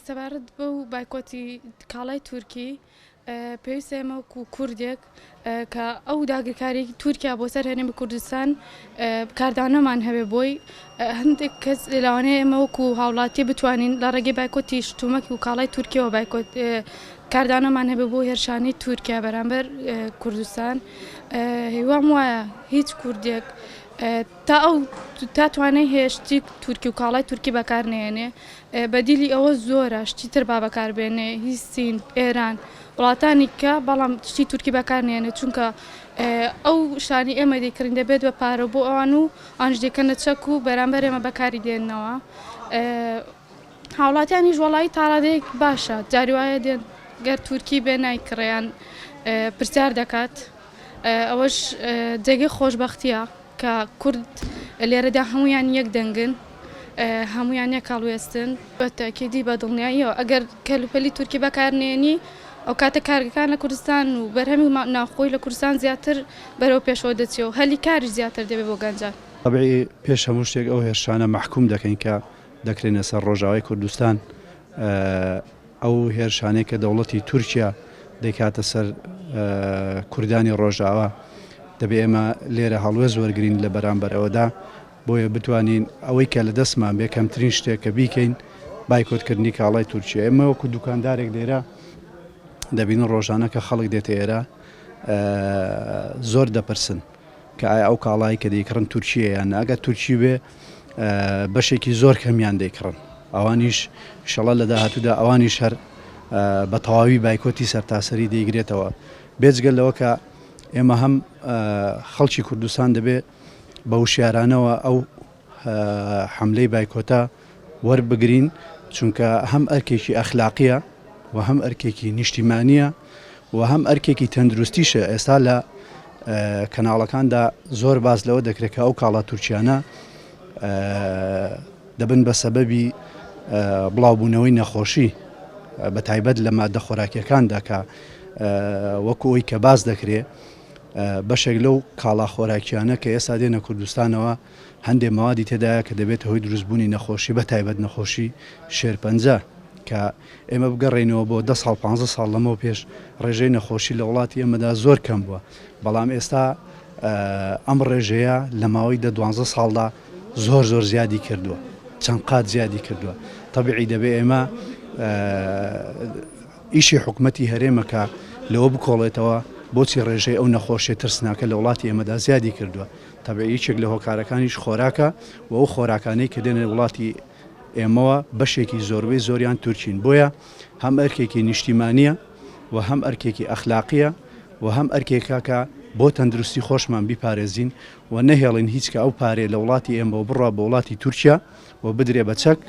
سەبارەت بەو بایکۆتی کاڵای تورکی پێویستە ئێمە وەکو کوردێک کە ئەو داگیرکاریی تورکیا بۆ سەر هێنێ بە کوردستان کاردانەمان هەبێ بۆی هەندێک کەس لەوانەیە ئێمە وەکو هاوڵاتی بتوانین لە ڕێگەی بایکۆتی شتومەکی و کاڵای تورکیەوە بایکۆت کاردانەمان هەبێ بۆ هێرشانی تورکیا بەرامبەر کوردستان. هیوام وایە هیچ کوردێک تا توانای هێشتی تورکی و کاڵای تورکی بەکارنێنێ بەدیلی ئەوە زۆرە شتی تر با بەکاربێنێ هیچ سین ئێران وڵاتانی کە بەڵام شتی تورکی بەکارنێنێ چونکە ئەو شانی ئێمە دەیکردن دەبێت بە پارە بۆ ئەوان و ئەوانش دەکەنە چەک و بەرامبەر ئێمە بەکاری دێننەوە. هاوڵاتیانیش وەڵایی تاڕادەیەک باشە جاری وایە دێن گەر تورکی بێ نایکڕێیان پرسیار دەکات ئەوەش جێگەی خۆشبەختیە کە کورد لێرەدا هەمویان یەک دەنگن هەمویان یەک کاڵوێستن بە تاکیدی بە دڵنیاییەوە ئەگەر کەلوپەلی تورکی بەکارنێنی ئەو کاتە کارگەکان لە کوردستان و بەرهەمی ناوخۆی لە کوردستان زیاتر بەرەو پێشەوە دەچێت و هەلی کاریش زیاتر دەبێت بۆ گەنجان. طبعی پێش هەموو شتێک ئەو هێرشانە محکوم دەکەین کە دەکرێنە سەر ڕۆژاوای کوردستان ئەو هێرشانەی کە دەوڵەتی تورکیا دەکاتە سەر کوردانی ڕۆژاوا دەبێ ئێمە لێرە هەڵوێز وەرگرین لە بەرامبەر ئەوەدا بۆیە بتوانین ئەوەی کە لە دەستمان بێ کەمترین شتێک کە بیکەین بایکۆتکردنی کاڵای تورکیا. ئێمە وەکو دوکاندارێک لێرە دەبینن ڕۆژانە کە خەڵک دێتە ئێرە زۆر دەپرسن کە ئایا ئەو کاڵایی کە دەیکڕن تورکیە یان ئەگە تورکی بێ بەشێکی زۆر کەمیان دەیکڕن ئەوانیش ئینشەڵا لە داهاتوودا ئەوانیش هەر بە تەواوی بایکۆتی سەرتاسەری دەیگرێتەوە. بێجگەل لەوە کە ئێمە هەم خەڵکی کوردستان دەبێت بە وشیارانەوە ئەو حملەی بایکۆتە وەربگرین چونکە هەم ئەرکێکی ئەخلاقیە و هەم ئەرکێکی نیشتیمانیە و هەم ئەرکێکی تەندروستیشە. ئێستا لە کەناڵەکاندا زۆر باز لەوە دەکرێت کە ئەو کاڵا تورکیانە دەبن بە سەبەبی بڵاوبوونەوەی نەخۆشی بە تایبەت لە مادە خۆراکیەکاندا کە وەکو ئەوی کە باز دەکرێت بەشێک لەو کاڵا خۆراکیانە کە ئێستا دێنە کوردستانەوە هەندێک مەوادی تێدایە کە دەبێت هۆی دروستبوونی نەخۆشی بە تایبەت نەخۆشی شێرپەنجە کە ئێمە بگەڕێنەوە بۆ 10 ساڵ 15 ساڵ لەمەوە پێش ڕێژەی نەخۆشی لە وڵاتی ئێمەدا زۆر کەم بووە بەڵام ئێستا ئەم ڕێژەیە لە ماوەی 12 ساڵدا زۆر زیادی کردووە چەند قات زیادی کردووە. تەبیعی دەبێت ئێمە ئیشی حکومەتی هەرێمەکە لەوە بکۆڵێتەوە بۆچی ڕێژەی ئەو نەخۆشیە ترسناکە لە وڵاتی ئێمەدا زیادی کردووە. تەبیعی یەکێک لە هۆکارەکانیش خۆراکە و ئەو خۆراکانەی کە دێنە وڵاتی ئێمەوە بەشێکی زۆربەی زۆریان تورکین بۆیە هەم ئەرکێکی نیشتیمانیە و هەم ئەرکێکی ئەخلاقیە و هەم ئەرکێکە کە بۆ تەندروستی خۆشمان بیپارێزین و نەهێڵین هیچ کە ئەو پارێ لە وڵاتی ئێمە بڕوا بە وڵاتی تورکیا و بدرێ بە چەک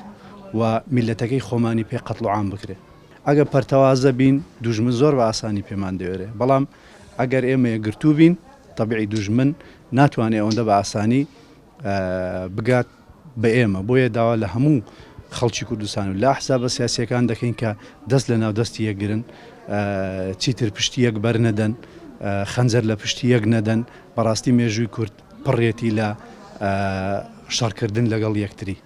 و میلەتەکەی خۆمانی پێ قەتڵ و عام بکرێت. ئەگەر پەرتەوازە بین دوژمن زۆر بە ئاسانی پێمان دەوێرێ بەڵام ئەگەر ئێمە یەکگرتوو بین تەبیعی دوژمن ناتوانێت ئەوەندە بە ئاسانی بگات بە ئێمە. بۆیە داوا لە هەموو خەڵکی کوردستان و لە ئەحزابە سیاسیەکان دەکەین کە دەست لە ناو دەستی یەکگرن چیتر پشتی یەک بەرنەدەن خەنجەر لە پشتی یەک نەدەن بەڕاستی مێژووی کورد پڕێتی لە شەڕکردن لەگەڵ یەکتری.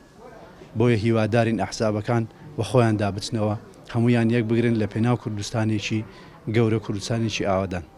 بۆیە هیوادارین ئەحزابەکان بە خۆیان دابچنەوە هەمویان یەک بگرن لە پێناو کوردستانێکی گەورە کوردستانێکی ئاوادان.